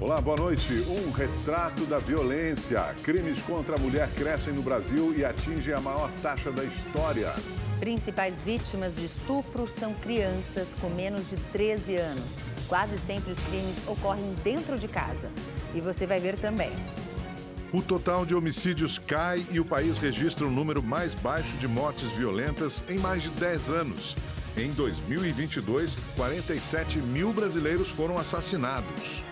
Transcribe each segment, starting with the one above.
Olá, boa noite. Um retrato da violência. Crimes contra a mulher crescem no Brasil e atingem a maior taxa da história. Principais vítimas de estupro são crianças com menos de 13 anos. Quase sempre os crimes ocorrem dentro de casa. E você vai ver também. O total de homicídios cai e o país registra o número mais baixo de mortes violentas em mais de 10 anos. Em 2022, 47 mil brasileiros foram assassinados.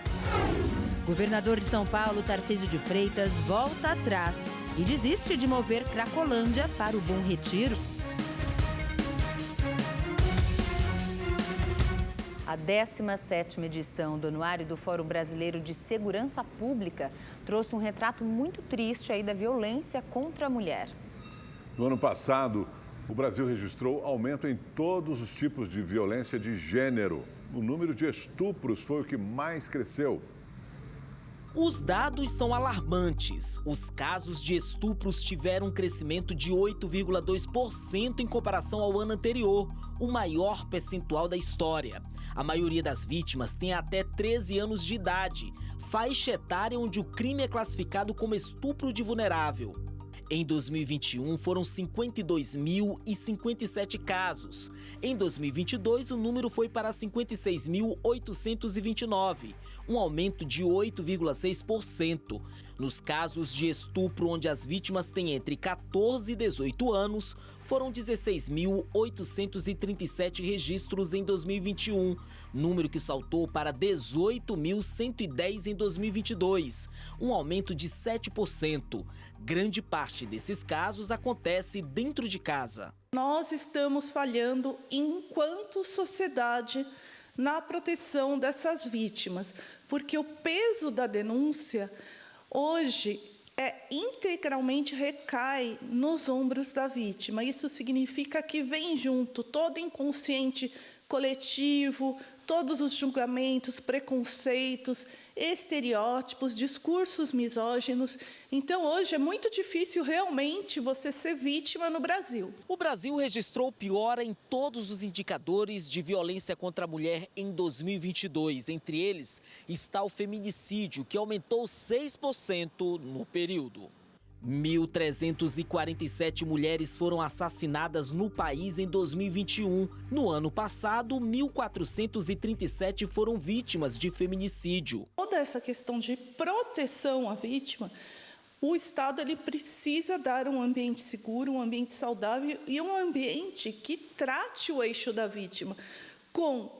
Governador de São Paulo, Tarcísio de Freitas, volta atrás e desiste de mover Cracolândia para o Bom Retiro. A 17ª edição do Anuário do Fórum Brasileiro de Segurança Pública trouxe um retrato muito triste aí da violência contra a mulher. No ano passado, o Brasil registrou aumento em todos os tipos de violência de gênero. O número de estupros foi o que mais cresceu. Os dados são alarmantes. Os casos de estupros tiveram um crescimento de 8,2% em comparação ao ano anterior, o maior percentual da história. A maioria das vítimas tem até 13 anos de idade, faixa etária onde o crime é classificado como estupro de vulnerável. Em 2021, foram 52.057 casos. Em 2022, o número foi para 56.829, um aumento de 8,6%. Nos casos de estupro onde as vítimas têm entre 14 e 18 anos, foram 16.837 registros em 2021, número que saltou para 18.110 em 2022, um aumento de 7%. Grande parte desses casos acontece dentro de casa. Nós estamos falhando enquanto sociedade na proteção dessas vítimas, porque o peso da denúncia hoje integralmente recai nos ombros da vítima. Isso significa que vem junto todo o inconsciente coletivo, todos os julgamentos, preconceitos, estereótipos, discursos misóginos. Então, hoje é muito difícil realmente você ser vítima no Brasil. O Brasil registrou piora em todos os indicadores de violência contra a mulher em 2022. Entre eles está o feminicídio, que aumentou 6% no período. 1.347 mulheres foram assassinadas no país em 2021. No ano passado, 1.437 foram vítimas de feminicídio. Toda essa questão de proteção à vítima, o Estado ele precisa dar um ambiente seguro, um ambiente saudável e um ambiente que trate o eixo da vítima com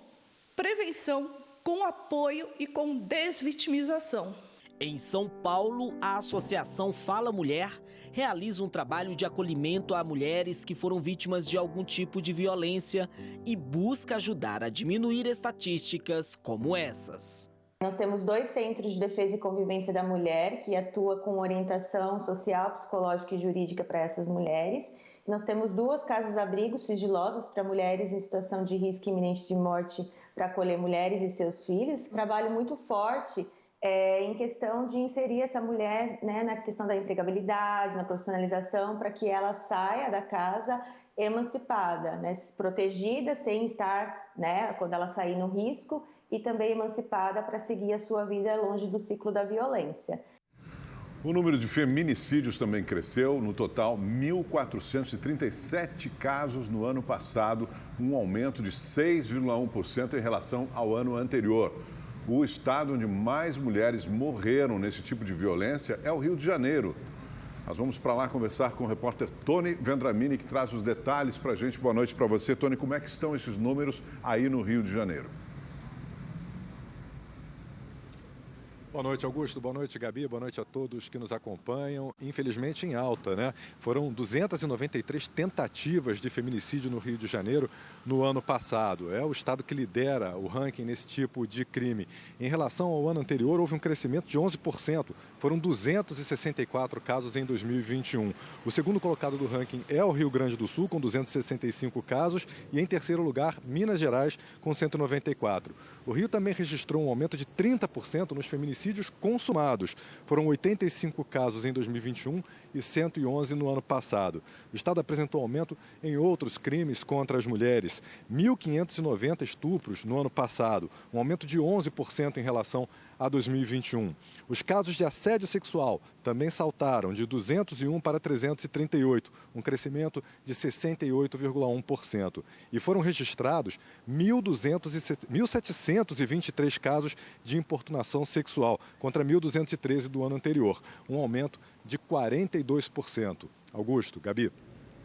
prevenção, com apoio e com desvitimização. Em São Paulo, a Associação Fala Mulher realiza um trabalho de acolhimento a mulheres que foram vítimas de algum tipo de violência e busca ajudar a diminuir estatísticas como essas. Nós temos 2 centros de defesa e convivência da mulher que atuam com orientação social, psicológica e jurídica para essas mulheres. Nós temos 2 casas-abrigos sigilosos para mulheres em situação de risco iminente de morte para acolher mulheres e seus filhos. Trabalho muito forte em questão de inserir essa mulher, né, na questão da empregabilidade, na profissionalização, para que ela saia da casa emancipada, né, protegida, sem estar, né, quando ela sair no risco, e também emancipada para seguir a sua vida longe do ciclo da violência. O número de feminicídios também cresceu. No total, 1.437 casos no ano passado, um aumento de 6,1% em relação ao ano anterior. O estado onde mais mulheres morreram nesse tipo de violência é o Rio de Janeiro. Nós vamos para lá conversar com o repórter Tony Vendramini, que traz os detalhes para a gente. Boa noite para você. Tony, como é que estão esses números aí no Rio de Janeiro? Boa noite, Augusto. Boa noite, Gabi. Boa noite a todos que nos acompanham. Infelizmente em alta, né? Foram 293 tentativas de feminicídio no Rio de Janeiro no ano passado. É o estado que lidera o ranking nesse tipo de crime. Em relação ao ano anterior, houve um crescimento de 11%. Foram 264 casos em 2021. O segundo colocado do ranking é o Rio Grande do Sul, com 265 casos. E em terceiro lugar, Minas Gerais, com 194. O Rio também registrou um aumento de 30% nos feminicídios feminicídios consumados. Foram 85 casos em 2021 e 111 no ano passado. O Estado apresentou aumento em outros crimes contra as mulheres. 1.590 estupros no ano passado, um aumento de 11% em relação a 2021. Os casos de assédio sexual também saltaram de 201 para 338, um crescimento de 68,1%. E foram registrados 1.723 casos de importunação sexual, contra 1.213 do ano anterior, um aumento de 42%. Augusto, Gabi.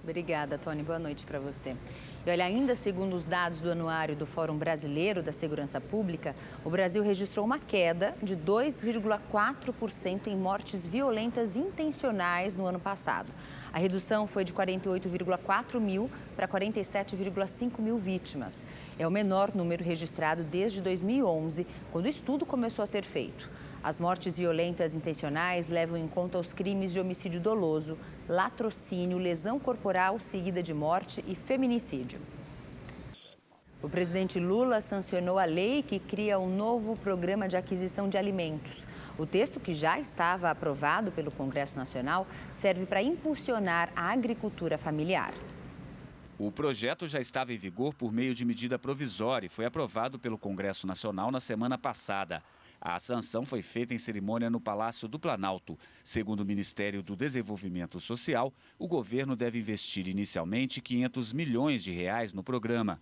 Obrigada, Tony. Boa noite para você. E olha, ainda segundo os dados do anuário do Fórum Brasileiro da Segurança Pública, o Brasil registrou uma queda de 2,4% em mortes violentas intencionais no ano passado. A redução foi de 48,4 mil para 47,5 mil vítimas. É o menor número registrado desde 2011, quando o estudo começou a ser feito. As mortes violentas intencionais levam em conta os crimes de homicídio doloso, latrocínio, lesão corporal seguida de morte e feminicídio. O presidente Lula sancionou a lei que cria um novo programa de aquisição de alimentos. O texto, que já estava aprovado pelo Congresso Nacional, serve para impulsionar a agricultura familiar. O projeto já estava em vigor por meio de medida provisória e foi aprovado pelo Congresso Nacional na semana passada. A sanção foi feita em cerimônia no Palácio do Planalto. Segundo o Ministério do Desenvolvimento Social, o governo deve investir inicialmente R$500 milhões no programa.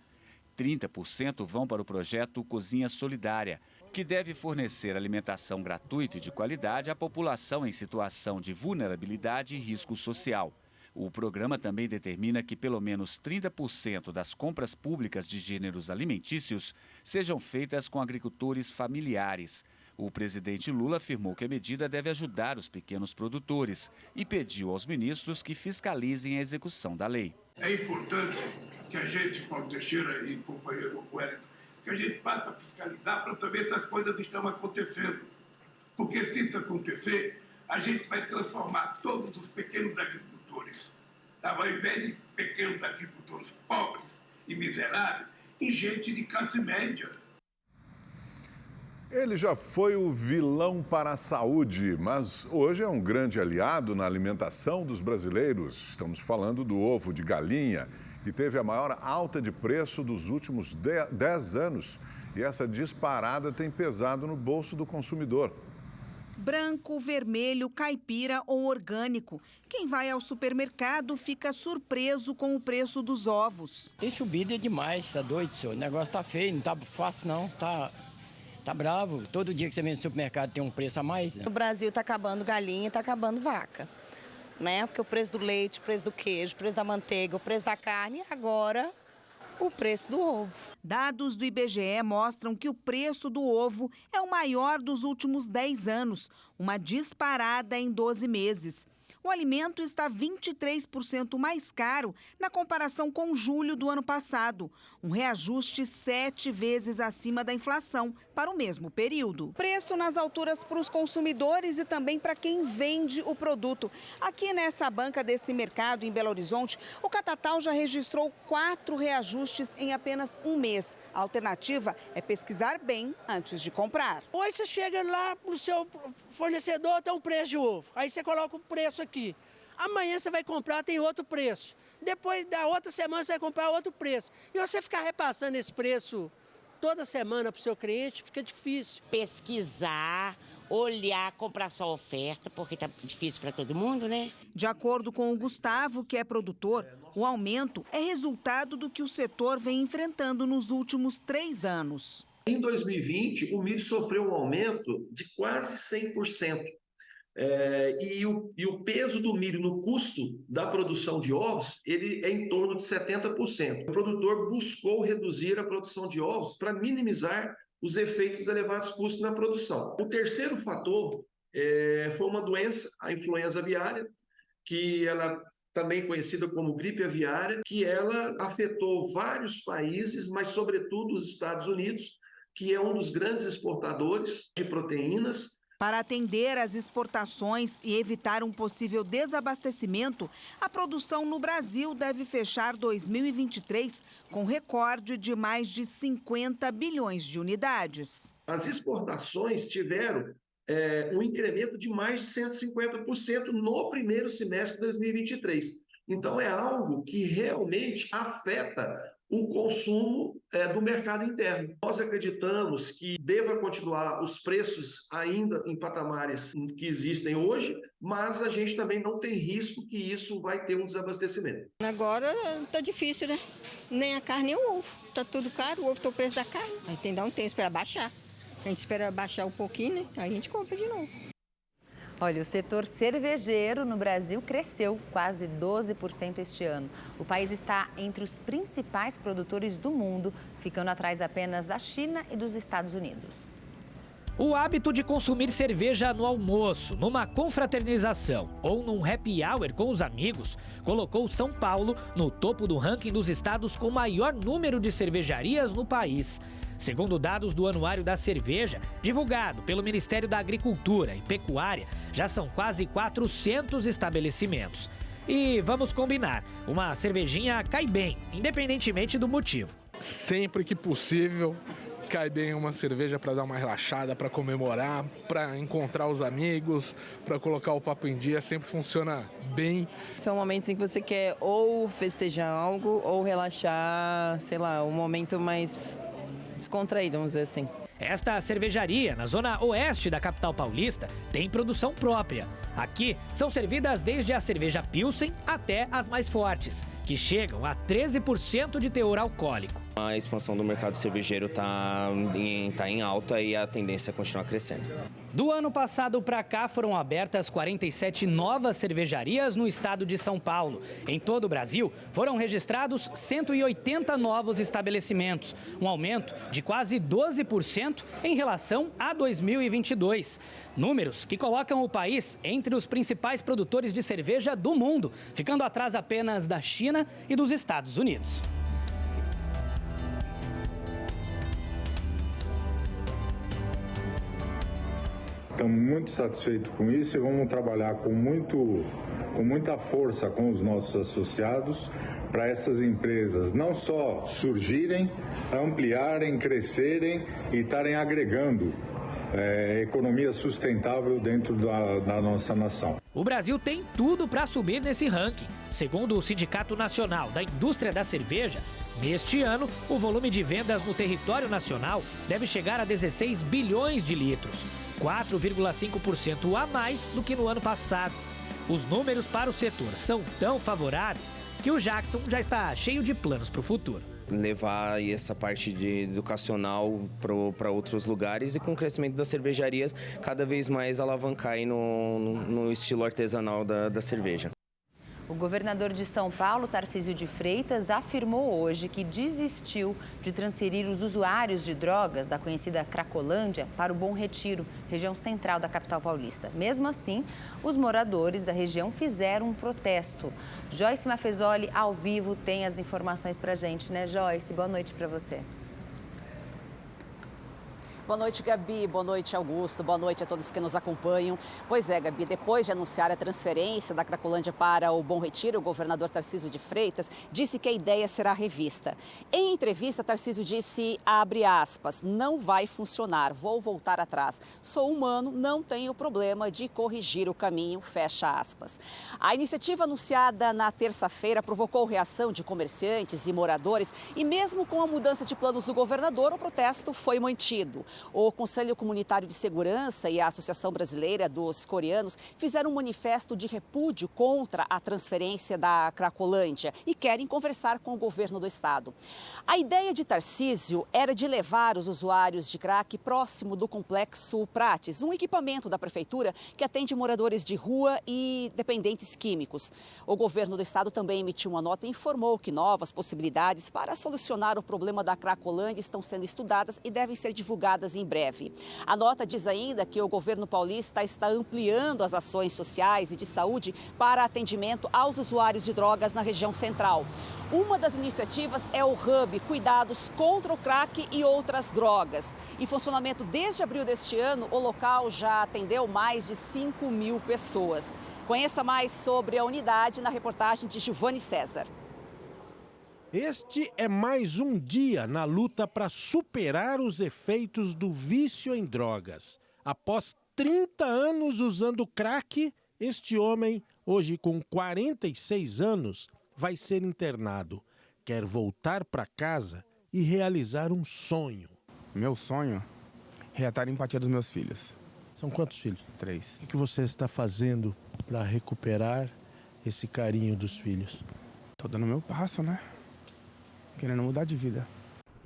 30% vão para o projeto Cozinha Solidária, que deve fornecer alimentação gratuita e de qualidade à população em situação de vulnerabilidade e risco social. O programa também determina que pelo menos 30% das compras públicas de gêneros alimentícios sejam feitas com agricultores familiares. O presidente Lula afirmou que a medida deve ajudar os pequenos produtores e pediu aos ministros que fiscalizem a execução da lei. É importante que a gente, Paulo Teixeira e companheiro Wellington, que a gente passe a fiscalizar para saber se as coisas estão acontecendo. Porque se isso acontecer, a gente vai transformar todos os pequenos agricultores, ao invés de pequenos agricultores pobres e miseráveis, em gente de classe média. Ele já foi o vilão para a saúde, mas hoje é um grande aliado na alimentação dos brasileiros. Estamos falando do ovo de galinha, que teve a maior alta de preço dos últimos 10 anos. E essa disparada tem pesado no bolso do consumidor. Branco, vermelho, caipira ou orgânico. Quem vai ao supermercado fica surpreso com o preço dos ovos. Tem subida demais, tá doido, senhor? O negócio tá feio, não tá fácil não, tá bravo. Todo dia que você vem no supermercado tem um preço a mais. Né? No Brasil tá acabando galinha, tá acabando vaca, né? Porque o preço do leite, o preço do queijo, o preço da manteiga, o preço da carne e agora o preço do ovo. Dados do IBGE mostram que o preço do ovo é o maior dos últimos 10 anos, uma disparada em 12 meses. O alimento está 23% mais caro na comparação com julho do ano passado, um reajuste 7 vezes acima da inflação para o mesmo período. Preço nas alturas para os consumidores e também para quem vende o produto. Aqui nessa banca desse mercado em Belo Horizonte, o Catatal já registrou 4 reajustes em apenas um mês. A alternativa é pesquisar bem antes de comprar. Hoje você chega lá para o seu fornecedor, tem um preço de ovo. Aí você coloca o preço aqui. Amanhã você vai comprar, tem outro preço. Depois da outra semana você vai comprar outro preço. E você ficar repassando esse preço toda semana para o seu cliente fica difícil. Pesquisar, olhar, comprar só oferta, porque tá difícil para todo mundo, né? De acordo com o Gustavo, que é produtor, o aumento é resultado do que o setor vem enfrentando nos últimos 3 anos. Em 2020, o milho sofreu um aumento de quase 100%. E o peso do milho no custo da produção de ovos, ele é em torno de 70%. O produtor buscou reduzir a produção de ovos para minimizar os efeitos dos elevados custos na produção. O terceiro fator foi uma doença, a influenza aviária, que ela também conhecida como gripe aviária, que ela afetou vários países, mas sobretudo os Estados Unidos, que é um dos grandes exportadores de proteínas. Para atender às exportações e evitar um possível desabastecimento, a produção no Brasil deve fechar 2023 com recorde de mais de 50 bilhões de unidades. As exportações tiveram um incremento de mais de 150% no primeiro semestre de 2023. Então, é algo que realmente afeta o consumo do mercado interno. Nós acreditamos que deva continuar os preços ainda em patamares que existem hoje, mas a gente também não tem risco que isso vai ter um desabastecimento. Agora tá difícil, né? Nem a carne nem o ovo. Tá tudo caro, o ovo tá o preço da carne. Aí tem que dar um tempo, esperar baixar. A gente espera baixar um pouquinho, né? Aí a gente compra de novo. Olha, o setor cervejeiro no Brasil cresceu quase 12% este ano. O país está entre os principais produtores do mundo, ficando atrás apenas da China e dos Estados Unidos. O hábito de consumir cerveja no almoço, numa confraternização ou num happy hour com os amigos colocou São Paulo no topo do ranking dos estados com maior número de cervejarias no país. Segundo dados do Anuário da Cerveja, divulgado pelo Ministério da Agricultura e Pecuária, já são quase 400 estabelecimentos. E vamos combinar, uma cervejinha cai bem, independentemente do motivo. Sempre que possível, cai bem uma cerveja para dar uma relaxada, para comemorar, para encontrar os amigos, para colocar o papo em dia, sempre funciona bem. São momentos em que você quer ou festejar algo ou relaxar, sei lá, um momento mais descontraído, vamos dizer assim. Esta cervejaria, na zona oeste da capital paulista, tem produção própria. Aqui são servidas desde a cerveja Pilsen até as mais fortes, que chegam a 13% de teor alcoólico. A expansão do mercado cervejeiro está em alta e a tendência é continuar crescendo. Do ano passado para cá foram abertas 47 novas cervejarias no estado de São Paulo. Em todo o Brasil foram registrados 180 novos estabelecimentos, um aumento de quase 12% em relação a 2022. Números que colocam o país entre os principais produtores de cerveja do mundo, ficando atrás apenas da China e dos Estados Unidos. Estamos muito satisfeitos com isso e vamos trabalhar com muita força com os nossos associados para essas empresas não só surgirem, ampliarem, crescerem e estarem agregando economia sustentável dentro da nossa nação. O Brasil tem tudo para subir nesse ranking. Segundo o Sindicato Nacional da Indústria da Cerveja, neste ano, o volume de vendas no território nacional deve chegar a 16 bilhões de litros, 4,5% a mais do que no ano passado. Os números para o setor são tão favoráveis que o Jackson já está cheio de planos para o futuro. Levar essa parte de educacional para outros lugares e com o crescimento das cervejarias cada vez mais alavancar aí no estilo artesanal da cerveja. O governador de São Paulo, Tarcísio de Freitas, afirmou hoje que desistiu de transferir os usuários de drogas da conhecida Cracolândia para o Bom Retiro, região central da capital paulista. Mesmo assim, os moradores da região fizeram um protesto. Joyce Maffezoli, ao vivo, tem as informações para a gente, né, Joyce? Boa noite para você. Boa noite, Gabi. Boa noite, Augusto. Boa noite a todos que nos acompanham. Pois é, Gabi, depois de anunciar a transferência da Cracolândia para o Bom Retiro, o governador Tarcísio de Freitas disse que a ideia será revista. Em entrevista, Tarcísio disse, abre aspas, não vai funcionar, vou voltar atrás. Sou humano, não tenho problema de corrigir o caminho, fecha aspas. A iniciativa anunciada na terça-feira provocou reação de comerciantes e moradores e mesmo com a mudança de planos do governador, o protesto foi mantido. O Conselho Comunitário de Segurança e a Associação Brasileira dos Coreanos fizeram um manifesto de repúdio contra a transferência da Cracolândia e querem conversar com o governo do estado. A ideia de Tarcísio era de levar os usuários de crack próximo do complexo Prates, um equipamento da prefeitura que atende moradores de rua e dependentes químicos. O governo do estado também emitiu uma nota e informou que novas possibilidades para solucionar o problema da Cracolândia estão sendo estudadas e devem ser divulgadas em breve. A nota diz ainda que o governo paulista está ampliando as ações sociais e de saúde para atendimento aos usuários de drogas na região central. Uma das iniciativas é o Hub Cuidados contra o Crack e outras drogas. Em funcionamento desde abril deste ano, o local já atendeu mais de 5.000 pessoas. Conheça mais sobre a unidade na reportagem de Giovanni César. Este é mais um dia na luta para superar os efeitos do vício em drogas. Após 30 anos usando crack, este homem, hoje com 46 anos, vai ser internado. Quer voltar para casa e realizar um sonho. Meu sonho é reatar a empatia dos meus filhos. São quantos filhos? 3. O que você está fazendo para recuperar esse carinho dos filhos? Tô dando meu passo, né? Querendo mudar de vida.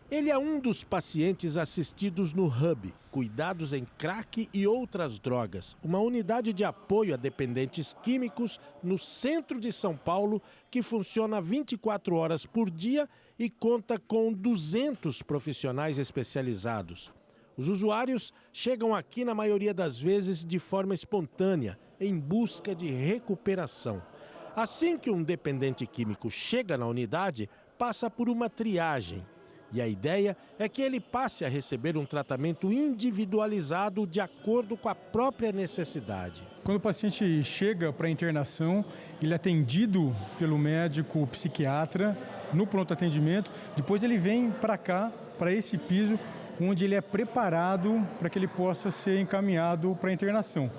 Ele é um dos pacientes assistidos no Hub, Cuidados em Crack e Outras Drogas, uma unidade de apoio a dependentes químicos no centro de São Paulo, que funciona 24 horas por dia e conta com 200 profissionais especializados. Os usuários chegam aqui, na maioria das vezes, de forma espontânea, em busca de recuperação. Assim que um dependente químico chega na unidade, passa por uma triagem. E a ideia é que ele passe a receber um tratamento individualizado de acordo com a própria necessidade. Quando o paciente chega para a internação, ele é atendido pelo médico psiquiatra no pronto atendimento, depois ele vem para cá, para esse piso, onde ele é preparado para que ele possa ser encaminhado para a internação.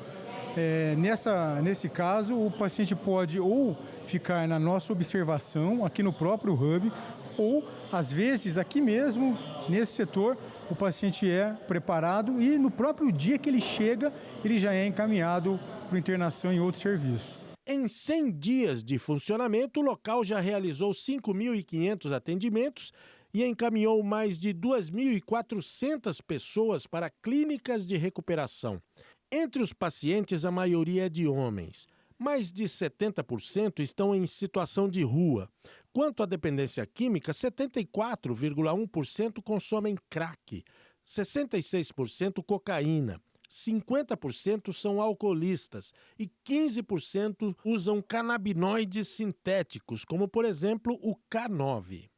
Nesse caso, o paciente pode ou ficar na nossa observação, aqui no próprio Hub, ou, às vezes, aqui mesmo, nesse setor, o paciente é preparado e no próprio dia que ele chega, ele já é encaminhado para internação em outro serviço. Em 100 dias de funcionamento, o local já realizou 5.500 atendimentos e encaminhou mais de 2.400 pessoas para clínicas de recuperação. Entre os pacientes, a maioria é de homens. Mais de 70% estão em situação de rua. Quanto à dependência química, 74,1% consomem crack, 66% cocaína, 50% são alcoolistas e 15% usam canabinoides sintéticos, como, por exemplo, o K9.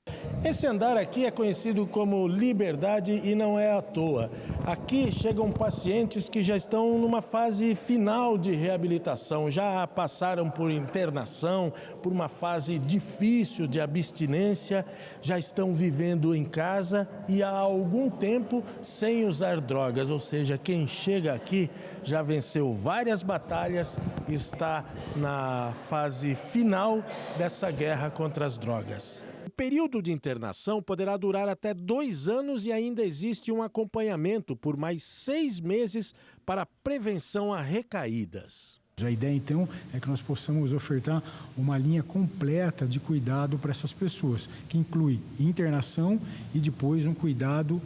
Esse andar aqui é conhecido como Liberdade e não é à toa. Aqui chegam pacientes que já estão numa fase final de reabilitação, já passaram por internação, por uma fase difícil de abstinência, já estão vivendo em casa e há algum tempo sem usar drogas, ou seja, quem chega aqui já venceu várias batalhas e está na fase final dessa guerra contra as drogas. O período de internação poderá durar até 2 anos e ainda existe um acompanhamento por mais 6 meses para prevenção a recaídas. A ideia, então, é que nós possamos ofertar uma linha completa de cuidado para essas pessoas, que inclui internação e depois um cuidado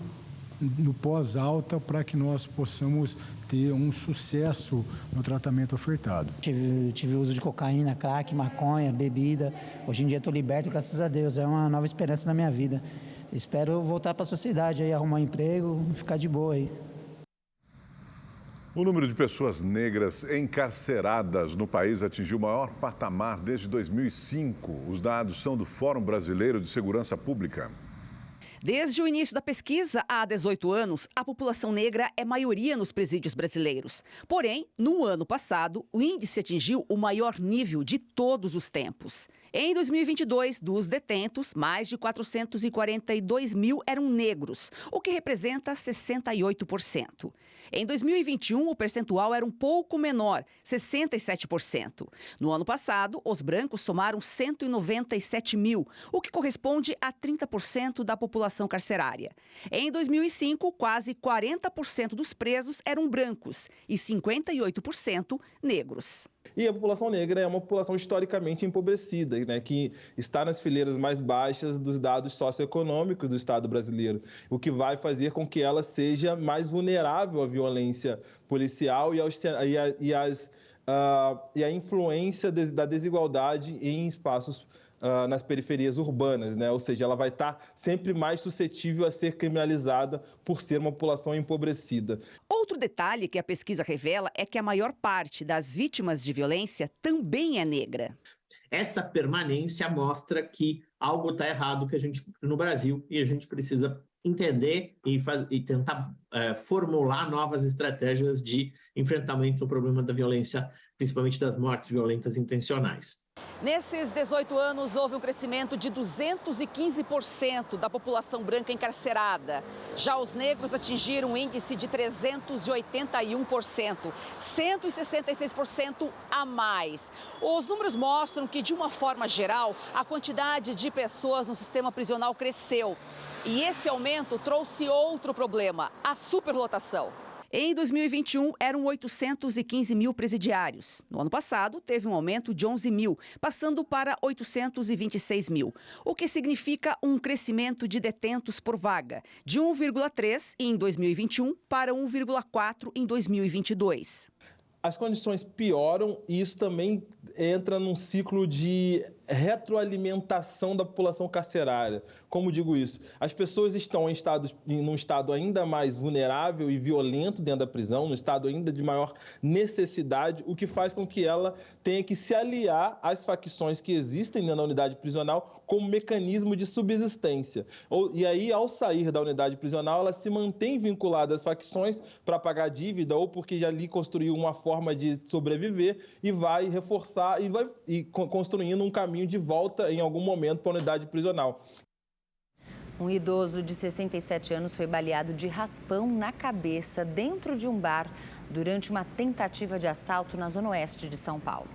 no pós-alta para que nós possamos ter um sucesso no tratamento ofertado. Tive uso de cocaína, crack, maconha, bebida. Hoje em dia estou liberto, graças a Deus. É uma nova esperança na minha vida. Espero voltar para a sociedade, aí, arrumar um emprego e ficar de boa aí. O número de pessoas negras encarceradas no país atingiu o maior patamar desde 2005. Os dados são do Fórum Brasileiro de Segurança Pública. Desde o início da pesquisa, há 18 anos, a população negra é maioria nos presídios brasileiros. Porém, no ano passado, o índice atingiu o maior nível de todos os tempos. Em 2022, dos detentos, mais de 442 mil eram negros, o que representa 68%. Em 2021, o percentual era um pouco menor, 67%. No ano passado, os brancos somaram 197 mil, o que corresponde a 30% da população carcerária. Em 2005, quase 40% dos presos eram brancos e 58% negros. E a população negra é uma população historicamente empobrecida, né, que está nas fileiras mais baixas dos dados socioeconômicos do Estado brasileiro, o que vai fazer com que ela seja mais vulnerável à violência policial e à influência da desigualdade em espaços nas periferias urbanas, né? Ou seja, ela vai estar sempre mais suscetível a ser criminalizada por ser uma população empobrecida. Outro detalhe que a pesquisa revela é que a maior parte das vítimas de violência também é negra. Essa permanência mostra que algo está errado no Brasil e a gente precisa entender e tentar formular novas estratégias de enfrentamento ao problema da violência principalmente das mortes violentas intencionais. Nesses 18 anos, houve um crescimento de 215% da população branca encarcerada. Já os negros atingiram um índice de 381%, 166% a mais. Os números mostram que, de uma forma geral, a quantidade de pessoas no sistema prisional cresceu. E esse aumento trouxe outro problema, a superlotação. Em 2021, eram 815 mil presidiários. No ano passado, teve um aumento de 11 mil, passando para 826 mil, o que significa um crescimento de detentos por vaga, de 1,3 em 2021 para 1,4 em 2022. As condições pioram e isso também entra num ciclo de retroalimentação da população carcerária. Como digo isso? As pessoas estão num estado ainda mais vulnerável e violento dentro da prisão, num estado ainda de maior necessidade, o que faz com que ela tenha que se aliar às facções que existem na unidade prisional como mecanismo de subsistência. E aí, ao sair da unidade prisional, ela se mantém vinculada às facções para pagar dívida ou porque já ali construiu uma forma de sobreviver e vai reforçar e vai construindo um caminho de volta em algum momento para a unidade prisional. Um idoso de 67 anos foi baleado de raspão na cabeça dentro de um bar durante uma tentativa de assalto na zona oeste de São Paulo.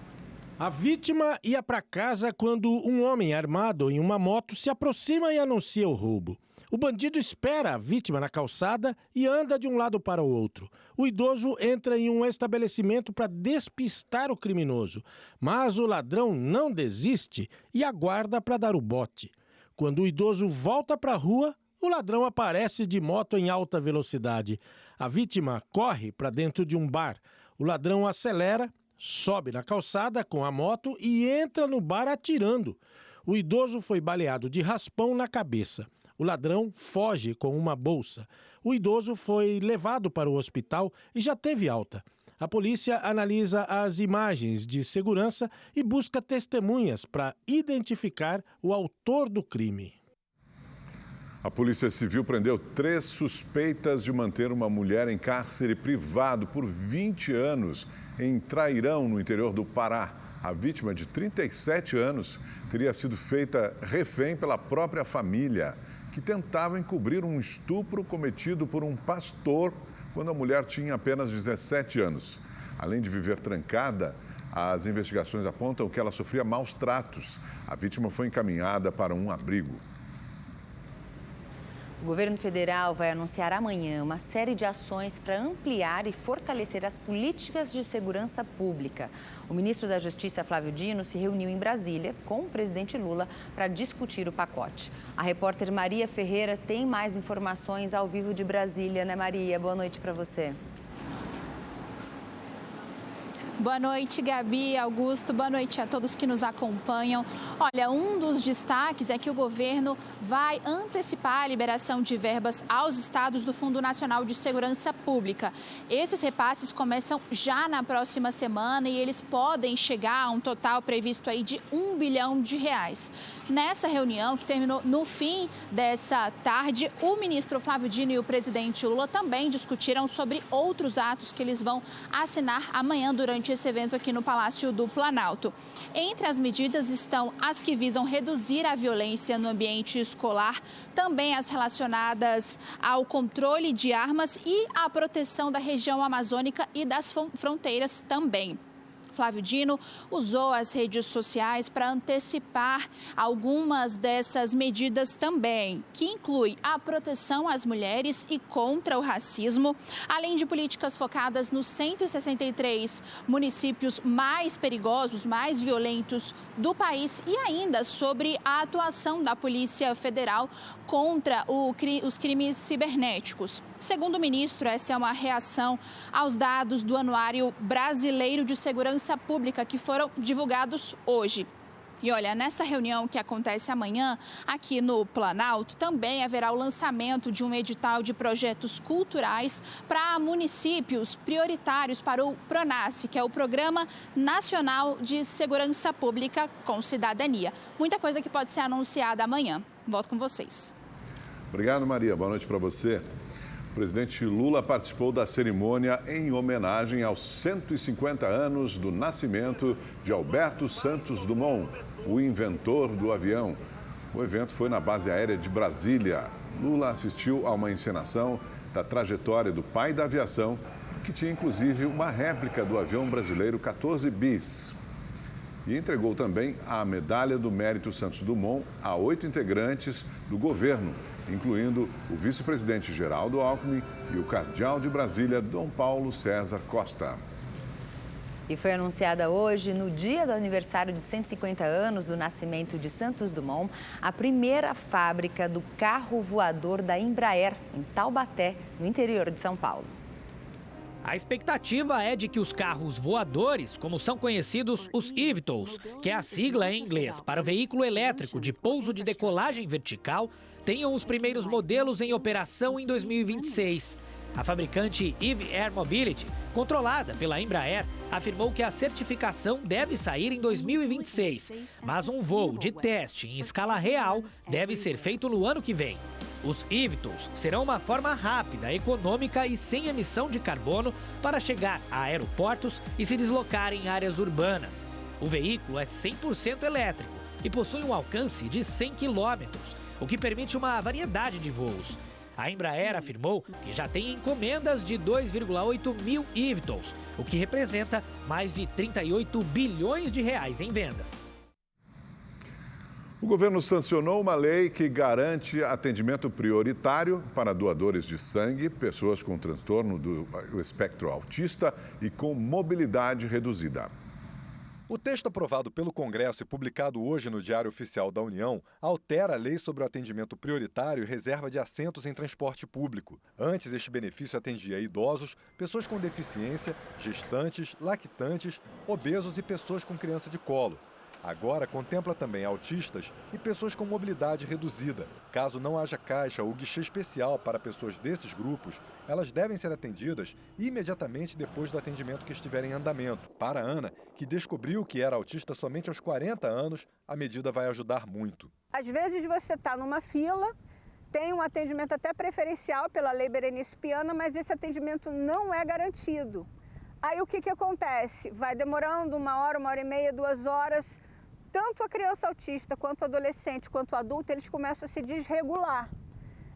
A vítima ia para casa quando um homem armado em uma moto se aproxima e anuncia o roubo. O bandido espera a vítima na calçada e anda de um lado para o outro. O idoso entra em um estabelecimento para despistar o criminoso, mas o ladrão não desiste e aguarda para dar o bote. Quando o idoso volta para a rua, o ladrão aparece de moto em alta velocidade. A vítima corre para dentro de um bar. O ladrão acelera, sobe na calçada com a moto e entra no bar atirando. O idoso foi baleado de raspão na cabeça. O ladrão foge com uma bolsa. O idoso foi levado para o hospital e já teve alta. A polícia analisa as imagens de segurança e busca testemunhas para identificar o autor do crime. A Polícia Civil prendeu 3 suspeitas de manter uma mulher em cárcere privado por 20 anos em Trairão, no interior do Pará. A vítima, de 37 anos, teria sido feita refém pela própria família, que tentava encobrir um estupro cometido por um pastor quando a mulher tinha apenas 17 anos. Além de viver trancada, as investigações apontam que ela sofria maus tratos. A vítima foi encaminhada para um abrigo. O governo federal vai anunciar amanhã uma série de ações para ampliar e fortalecer as políticas de segurança pública. O ministro da Justiça, Flávio Dino, se reuniu em Brasília com o presidente Lula para discutir o pacote. A repórter Maria Ferreira tem mais informações ao vivo de Brasília, né, Maria? Boa noite para você. Boa noite, Gabi, Augusto, boa noite a todos que nos acompanham. Olha, um dos destaques é que o governo vai antecipar a liberação de verbas aos estados do Fundo Nacional de Segurança Pública. Esses repasses começam já na próxima semana e eles podem chegar a um total previsto aí de R$1 bilhão. Nessa reunião, que terminou no fim dessa tarde, o ministro Flávio Dino e o presidente Lula também discutiram sobre outros atos que eles vão assinar amanhã durante esse evento aqui no Palácio do Planalto. Entre as medidas estão as que visam reduzir a violência no ambiente escolar, também as relacionadas ao controle de armas e à proteção da região amazônica e das fronteiras também. Flávio Dino usou as redes sociais para antecipar algumas dessas medidas também, que inclui a proteção às mulheres e contra o racismo, além de políticas focadas nos 163 municípios mais perigosos, mais violentos do país e ainda sobre a atuação da Polícia Federal contra os crimes cibernéticos. Segundo o ministro, essa é uma reação aos dados do Anuário Brasileiro de Segurança Pública que foram divulgados hoje. E olha, nessa reunião que acontece amanhã aqui no Planalto, também haverá o lançamento de um edital de projetos culturais para municípios prioritários para o PRONASSE, que é o Programa Nacional de Segurança Pública com Cidadania. Muita coisa que pode ser anunciada amanhã. Volto com vocês. Obrigado, Maria. Boa noite para você. O presidente Lula participou da cerimônia em homenagem aos 150 anos do nascimento de Alberto Santos Dumont, o inventor do avião. O evento foi na base aérea de Brasília. Lula assistiu a uma encenação da trajetória do pai da aviação, que tinha inclusive uma réplica do avião brasileiro 14 bis. E entregou também a Medalha do Mérito Santos Dumont a 8 integrantes do governo, incluindo o vice-presidente Geraldo Alckmin e o cardeal de Brasília, Dom Paulo César Costa. E foi anunciada hoje, no dia do aniversário de 150 anos do nascimento de Santos Dumont, a primeira fábrica do carro voador da Embraer, em Taubaté, no interior de São Paulo. A expectativa é de que os carros voadores, como são conhecidos os eVTOLs, que é a sigla em inglês para veículo elétrico de pouso de decolagem vertical, tenham os primeiros modelos em operação em 2026. A fabricante Eve Air Mobility, controlada pela Embraer, afirmou que a certificação deve sair em 2026, mas um voo de teste em escala real deve ser feito no ano que vem. Os eVTOLs serão uma forma rápida, econômica e sem emissão de carbono para chegar a aeroportos e se deslocar em áreas urbanas. O veículo é 100% elétrico e possui um alcance de 100 quilômetros, o que permite uma variedade de voos. A Embraer afirmou que já tem encomendas de 2,8 mil eVTOLs, o que representa mais de 38 bilhões de reais em vendas. O governo sancionou uma lei que garante atendimento prioritário para doadores de sangue, pessoas com transtorno do espectro autista e com mobilidade reduzida. O texto aprovado pelo Congresso e publicado hoje no Diário Oficial da União altera a lei sobre o atendimento prioritário e reserva de assentos em transporte público. Antes, este benefício atendia idosos, pessoas com deficiência, gestantes, lactantes, obesos e pessoas com criança de colo. Agora contempla também autistas e pessoas com mobilidade reduzida. Caso não haja caixa ou guichê especial para pessoas desses grupos, elas devem ser atendidas imediatamente depois do atendimento que estiver em andamento. Para a Ana, que descobriu que era autista somente aos 40 anos, a medida vai ajudar muito. Às vezes você está numa fila, tem um atendimento até preferencial pela lei Berenice Piana, mas esse atendimento não é garantido. Aí o que acontece? Vai demorando 1 hora, 1 hora e meia, 2 horas. Tanto a criança autista, quanto o adolescente, quanto o adulto, eles começam a se desregular.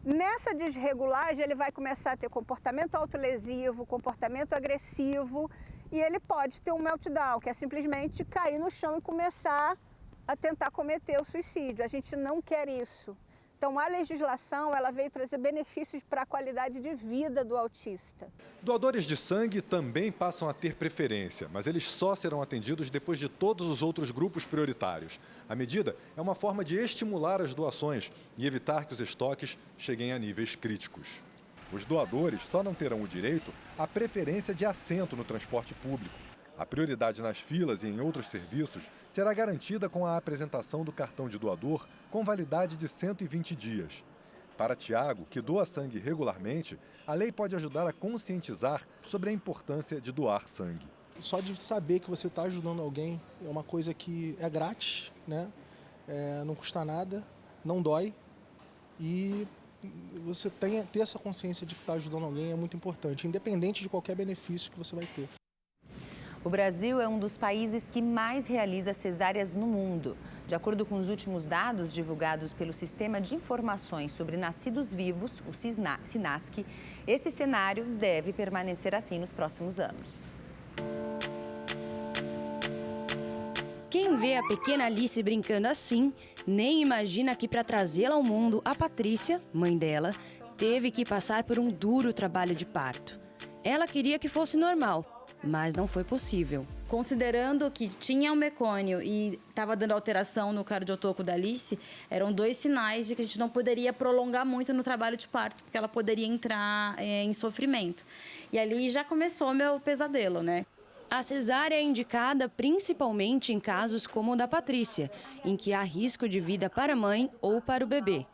Nessa desregulagem, ele vai começar a ter comportamento autolesivo, comportamento agressivo, e ele pode ter um meltdown, que é simplesmente cair no chão e começar a tentar cometer o suicídio. A gente não quer isso. Então, a legislação ela veio trazer benefícios para a qualidade de vida do autista. Doadores de sangue também passam a ter preferência, mas eles só serão atendidos depois de todos os outros grupos prioritários. A medida é uma forma de estimular as doações e evitar que os estoques cheguem a níveis críticos. Os doadores só não terão o direito à preferência de assento no transporte público. A prioridade nas filas e em outros serviços será garantida com a apresentação do cartão de doador com validade de 120 dias. Para Tiago, que doa sangue regularmente, a lei pode ajudar a conscientizar sobre a importância de doar sangue. Só de saber que você está ajudando alguém é uma coisa que é grátis, né? Não custa nada, não dói e você ter essa consciência de que está ajudando alguém é muito importante, independente de qualquer benefício que você vai ter. O Brasil é um dos países que mais realiza cesáreas no mundo. De acordo com os últimos dados divulgados pelo Sistema de Informações sobre Nascidos Vivos, o SINASC, esse cenário deve permanecer assim nos próximos anos. Quem vê a pequena Alice brincando assim, nem imagina que para trazê-la ao mundo, a Patrícia, mãe dela, teve que passar por um duro trabalho de parto. Ela queria que fosse normal, mas não foi possível. Considerando que tinha um mecônio e estava dando alteração no cardiotoco da Alice, eram 2 sinais de que a gente não poderia prolongar muito no trabalho de parto, porque ela poderia entrar em sofrimento. E ali já começou o meu pesadelo, né? A cesárea é indicada principalmente em casos como o da Patrícia, em que há risco de vida para a mãe ou para o bebê.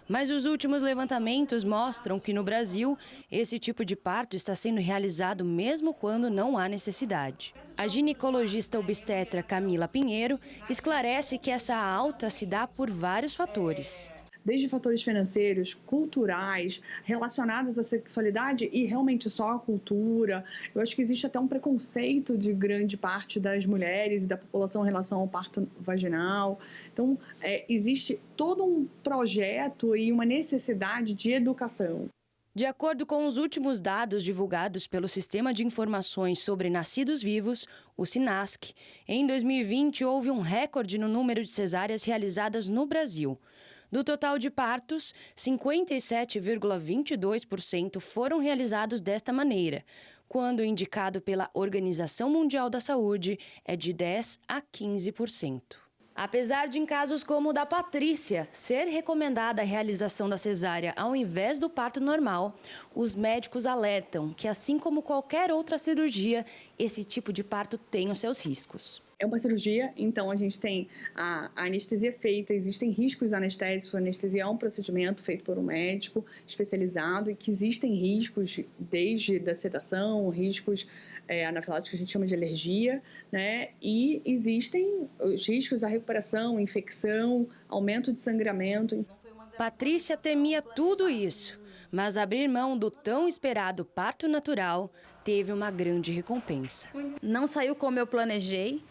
Mas os últimos levantamentos mostram que no Brasil, esse tipo de parto está sendo realizado mesmo quando não há necessidade. A ginecologista obstetra Camila Pinheiro esclarece que essa alta se dá por vários fatores. desde fatores financeiros, culturais, relacionados à sexualidade e realmente só à cultura. Eu acho que existe até um preconceito de grande parte das mulheres e da população em relação ao parto vaginal. Então, existe todo um projeto e uma necessidade de educação. De acordo com os últimos dados divulgados pelo Sistema de Informações sobre Nascidos Vivos, o SINASC, em 2020 houve um recorde no número de cesáreas realizadas no Brasil. Do total de partos, 57,22% foram realizados desta maneira, quando o indicado pela Organização Mundial da Saúde é de 10% a 15%. Apesar de, em casos como o da Patrícia, ser recomendada a realização da cesárea ao invés do parto normal, os médicos alertam que, assim como qualquer outra cirurgia, esse tipo de parto tem os seus riscos. É uma cirurgia, então a gente tem a anestesia feita, existem riscos anestésicos, a anestesia é um procedimento feito por um médico especializado e que existem riscos desde da sedação, riscos anafiláticos que a gente chama de alergia, né? E existem os riscos da recuperação, infecção, aumento de sangramento. Patrícia temia tudo isso, mas abrir mão do tão esperado parto natural teve uma grande recompensa. Não saiu como eu planejei,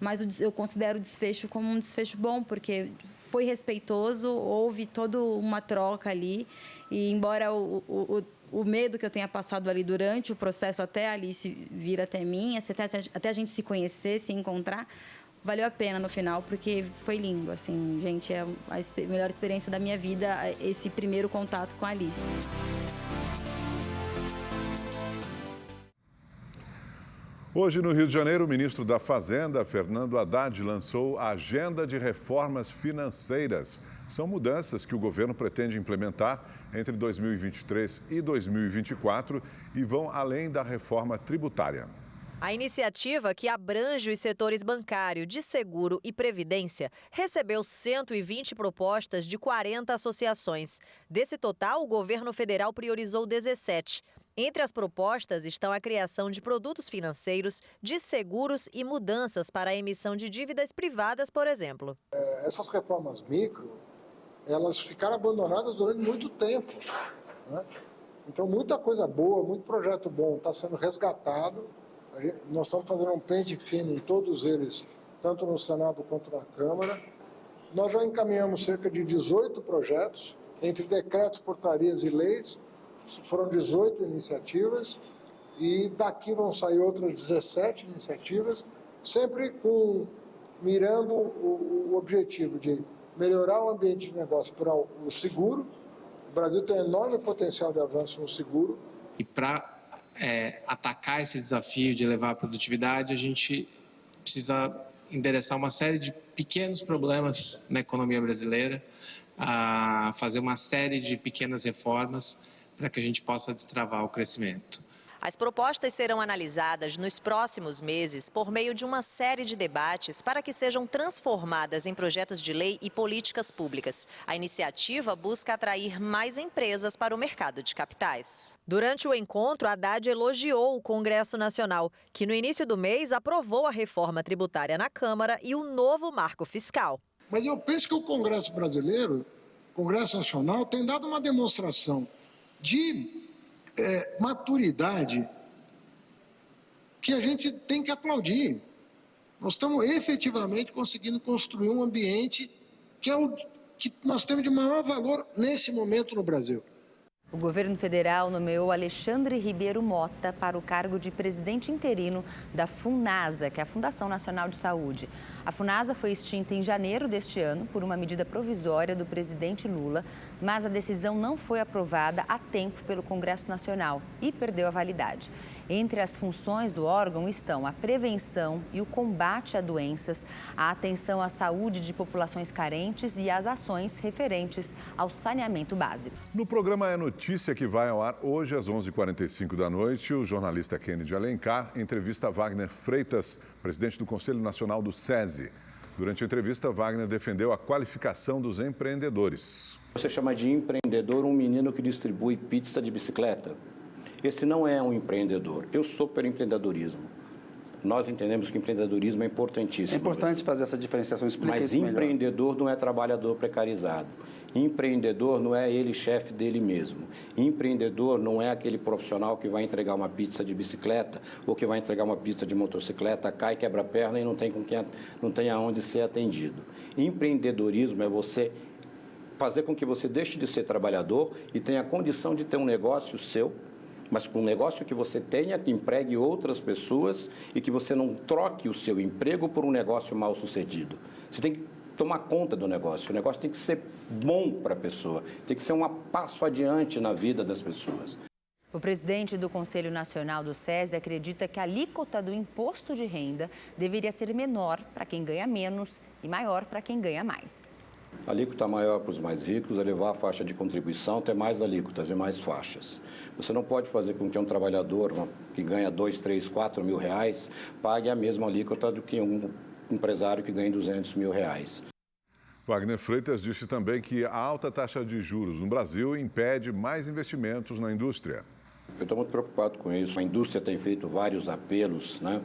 mas eu considero o desfecho como um desfecho bom, porque foi respeitoso, houve toda uma troca ali, e embora o medo que eu tenha passado ali durante o processo, até a Alice vir até mim, até a gente se conhecer, se encontrar, valeu a pena no final, porque foi lindo, assim, gente, é a melhor experiência da minha vida, esse primeiro contato com a Alice. Hoje, no Rio de Janeiro, o ministro da Fazenda, Fernando Haddad, lançou a Agenda de Reformas Financeiras. São mudanças que o governo pretende implementar entre 2023 e 2024 e vão além da reforma tributária. A iniciativa, que abrange os setores bancário, de seguro e previdência, recebeu 120 propostas de 40 associações. Desse total, o governo federal priorizou 17. Entre as propostas estão a criação de produtos financeiros, de seguros e mudanças para a emissão de dívidas privadas, por exemplo. Essas reformas micro, elas ficaram abandonadas durante muito tempo, né? Então, muita coisa boa, muito projeto bom está sendo resgatado. Nós estamos fazendo um pente fino em todos eles, tanto no Senado quanto na Câmara. Nós já encaminhamos cerca de 18 projetos, entre decretos, portarias e leis. Foram 18 iniciativas e daqui vão sair outras 17 iniciativas, sempre mirando o objetivo de melhorar o ambiente de negócio para o seguro. O Brasil tem um enorme potencial de avanço no seguro. E para atacar esse desafio de elevar a produtividade, a gente precisa endereçar uma série de pequenos problemas na economia brasileira, fazer uma série de pequenas reformas para que a gente possa destravar o crescimento. As propostas serão analisadas nos próximos meses por meio de uma série de debates para que sejam transformadas em projetos de lei e políticas públicas. A iniciativa busca atrair mais empresas para o mercado de capitais. Durante o encontro, Haddad elogiou o Congresso Nacional, que no início do mês aprovou a reforma tributária na Câmara e o novo marco fiscal. Mas eu penso que o Congresso brasileiro, o Congresso Nacional, tem dado uma demonstração de maturidade que a gente tem que aplaudir. Nós estamos efetivamente conseguindo construir um ambiente que é o que nós temos de maior valor nesse momento no Brasil. O governo federal nomeou Alexandre Ribeiro Mota para o cargo de presidente interino da FUNASA, que é a Fundação Nacional de Saúde. A FUNASA foi extinta em janeiro deste ano por uma medida provisória do presidente Lula, mas a decisão não foi aprovada a tempo pelo Congresso Nacional e perdeu a validade. Entre as funções do órgão estão a prevenção e o combate a doenças, a atenção à saúde de populações carentes e as ações referentes ao saneamento básico. No programa É Notícia, que vai ao ar hoje às 11h45 da noite, o jornalista Kennedy Alencar entrevista Wagner Freitas, presidente do Conselho Nacional do SESI. Durante a entrevista, Wagner defendeu a qualificação dos empreendedores. Você chama de empreendedor um menino que distribui pizza de bicicleta? Esse não é um empreendedor. Eu sou pelo empreendedorismo. Nós entendemos que empreendedorismo é importantíssimo. É importante fazer essa diferenciação, explica Mas isso melhor. empreendedor não é trabalhador precarizado. Empreendedor não é ele chefe dele mesmo. Empreendedor não é aquele profissional que vai entregar uma pizza de bicicleta ou que vai entregar uma pizza de motocicleta, cai, quebra a perna e não tem aonde ser atendido. Empreendedorismo é você fazer com que você deixe de ser trabalhador e tenha a condição de ter um negócio seu, mas com um negócio que você tenha, que empregue outras pessoas e que você não troque o seu emprego por um negócio mal sucedido. Você tem que tomar conta do negócio. O negócio tem que ser bom para a pessoa, tem que ser um passo adiante na vida das pessoas. O presidente do Conselho Nacional do SESI acredita que a alíquota do imposto de renda deveria ser menor para quem ganha menos e maior para quem ganha mais. A alíquota maior para os mais ricos, elevar a faixa de contribuição, ter mais alíquotas e mais faixas. Você não pode fazer com que um trabalhador que ganha 2, 3, 4 mil reais pague a mesma alíquota do que um empresário que ganha 200 mil reais. Wagner Freitas disse também que a alta taxa de juros no Brasil impede mais investimentos na indústria. Eu estou muito preocupado com isso. A indústria tem feito vários apelos, né?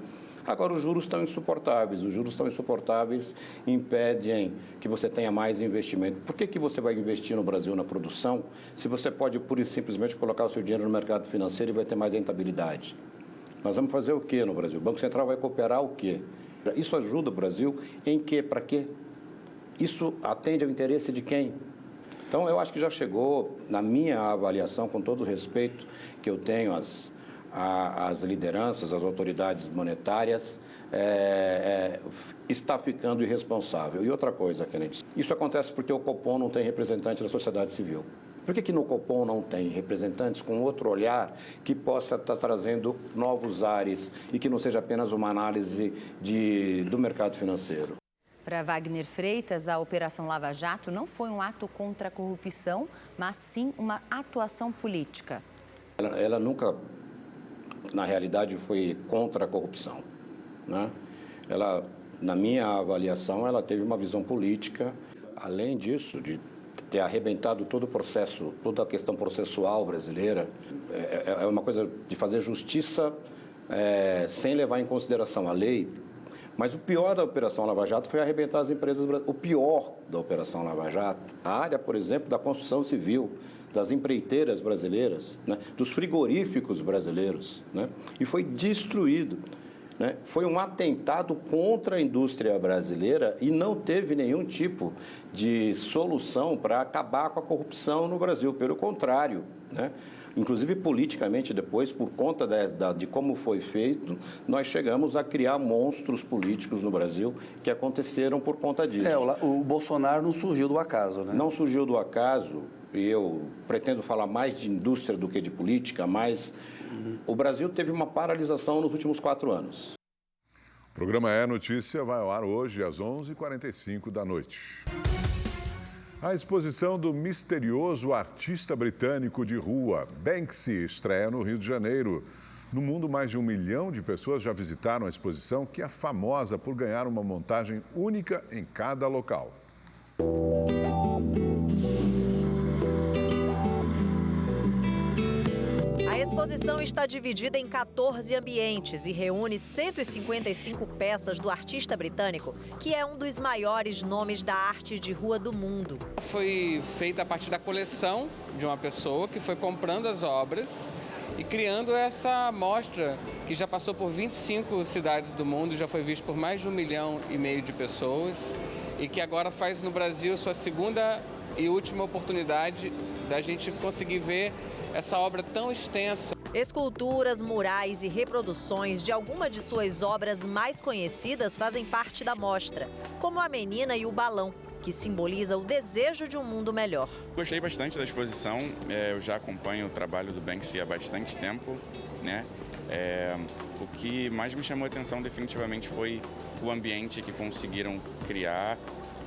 Agora, os juros estão insuportáveis. Os juros estão insuportáveis impedem que você tenha mais investimento. Por que você vai investir no Brasil na produção se você pode, pura e simplesmente, colocar o seu dinheiro no mercado financeiro e vai ter mais rentabilidade? Nós vamos fazer o quê no Brasil? O Banco Central vai cooperar o quê? Isso ajuda o Brasil em quê? Para quê? Isso atende ao interesse de quem? Então, eu acho que já chegou, na minha avaliação, com todo o respeito que eu tenho às lideranças, às autoridades monetárias, está ficando irresponsável. E outra coisa, Kennedy, isso acontece porque o Copom não tem representante da sociedade civil. Por que no Copom não tem representantes com outro olhar que possa estar trazendo novos ares e que não seja apenas uma análise do mercado financeiro? Para Wagner Freitas, a Operação Lava Jato não foi um ato contra a corrupção, mas sim uma atuação política. Ela nunca, na realidade, foi contra a corrupção, né? Ela, na minha avaliação, ela teve uma visão política. Além disso, de ter arrebentado todo o processo, toda a questão processual brasileira, é uma coisa de fazer justiça sem levar em consideração a lei. Mas o pior da Operação Lava Jato foi arrebentar as empresas brasileiras. O pior da Operação Lava Jato, a área, por exemplo, da construção civil, das empreiteiras brasileiras, né, dos frigoríficos brasileiros, né, e foi destruído. Né? Foi um atentado contra a indústria brasileira e não teve nenhum tipo de solução para acabar com a corrupção no Brasil. Pelo contrário, né? Inclusive politicamente depois, por conta de como foi feito, nós chegamos a criar monstros políticos no Brasil que aconteceram por conta disso. O Bolsonaro não surgiu do acaso, né? Não surgiu do acaso, e eu pretendo falar mais de indústria do que de política, mas o Brasil teve uma paralisação nos últimos 4 anos. O programa É Notícia vai ao ar hoje às 11h45 da noite. A exposição do misterioso artista britânico de rua, Banksy, estreia no Rio de Janeiro. No mundo, mais de 1 milhão de pessoas já visitaram a exposição, que é famosa por ganhar uma montagem única em cada local. A exposição está dividida em 14 ambientes e reúne 155 peças do artista britânico, que é um dos maiores nomes da arte de rua do mundo. Foi feita a partir da coleção de uma pessoa que foi comprando as obras e criando essa mostra que já passou por 25 cidades do mundo, já foi vista por mais de 1,5 milhão de pessoas e que agora faz no Brasil sua segunda e última oportunidade da gente conseguir ver essa obra tão extensa. Esculturas, murais e reproduções de alguma de suas obras mais conhecidas fazem parte da mostra, como a menina e o balão, que simboliza o desejo de um mundo melhor. Gostei bastante da exposição, eu já acompanho o trabalho do Banksy há bastante tempo, né? O que mais me chamou a atenção definitivamente foi o ambiente que conseguiram criar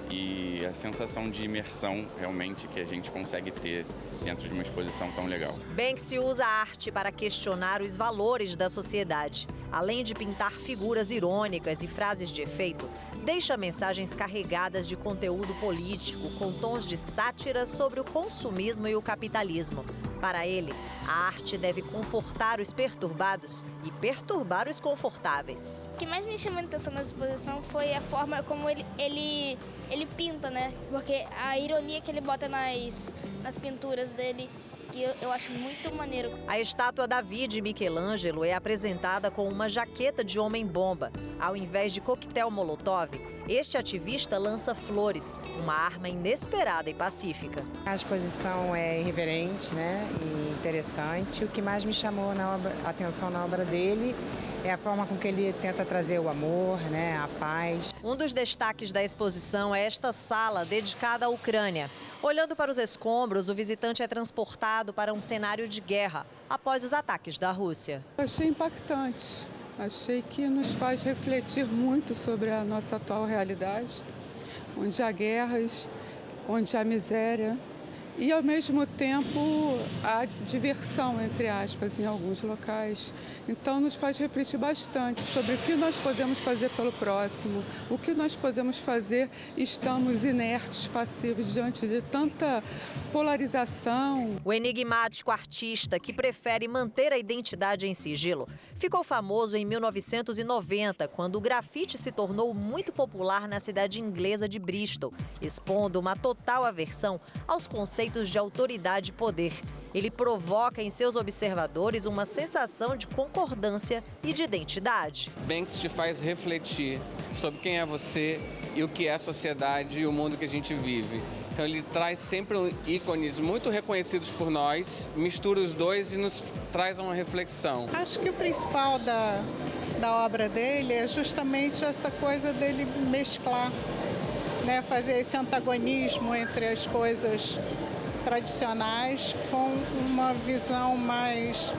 e a sensação de imersão realmente que a gente consegue ter dentro de uma exposição tão legal. Banksy usa a arte para questionar os valores da sociedade. Além de pintar figuras irônicas e frases de efeito, deixa mensagens carregadas de conteúdo político, com tons de sátira sobre o consumismo e o capitalismo. Para ele, a arte deve confortar os perturbados e perturbar os confortáveis. O que mais me chamou a atenção na exposição foi a forma como ele pinta, né? Porque a ironia que ele bota nas pinturas dele, que eu acho muito maneiro. A estátua Davi de Michelangelo é apresentada com uma jaqueta de homem-bomba. Ao invés de coquetel Molotov, este ativista lança flores, uma arma inesperada e pacífica. A exposição é irreverente, né, e interessante. O que mais me chamou a atenção na obra dele é a forma com que ele tenta trazer o amor, né, a paz. Um dos destaques da exposição é esta sala dedicada à Ucrânia. Olhando para os escombros, o visitante é transportado para um cenário de guerra após os ataques da Rússia. Achei impactante. Achei que nos faz refletir muito sobre a nossa atual realidade, onde há guerras, onde há miséria e, ao mesmo tempo, há diversão, entre aspas, em alguns locais. Então, nos faz refletir bastante sobre o que nós podemos fazer pelo próximo, o que nós podemos fazer, estamos inertes, passivos, diante de tanta polarização. O enigmático artista, que prefere manter a identidade em sigilo, ficou famoso em 1990, quando o grafite se tornou muito popular na cidade inglesa de Bristol, expondo uma total aversão aos conceitos de autoridade e poder. Ele provoca em seus observadores uma sensação de concordância e de identidade. Banksy te faz refletir sobre quem é você e o que é a sociedade e o mundo que a gente vive. Então ele traz sempre ícones muito reconhecidos por nós, mistura os dois e nos traz uma reflexão. Acho que o principal da obra dele é justamente essa coisa dele mesclar, né, fazer esse antagonismo entre as coisas tradicionais com uma visão mais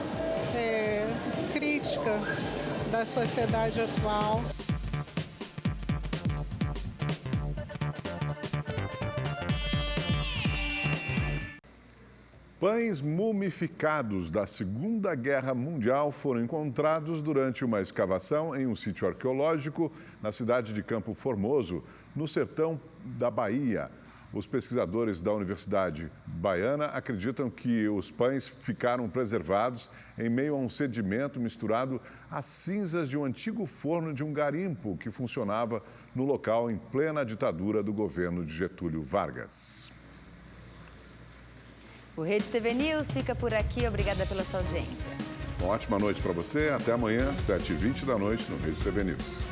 crítica da sociedade atual. Pães mumificados da Segunda Guerra Mundial foram encontrados durante uma escavação em um sítio arqueológico na cidade de Campo Formoso, no sertão da Bahia. Os pesquisadores da Universidade Baiana acreditam que os pães ficaram preservados em meio a um sedimento misturado às cinzas de um antigo forno de um garimpo que funcionava no local em plena ditadura do governo de Getúlio Vargas. O Rede TV News fica por aqui. Obrigada pela sua audiência. Uma ótima noite para você. Até amanhã, 7h20 da noite, no Rede TV News.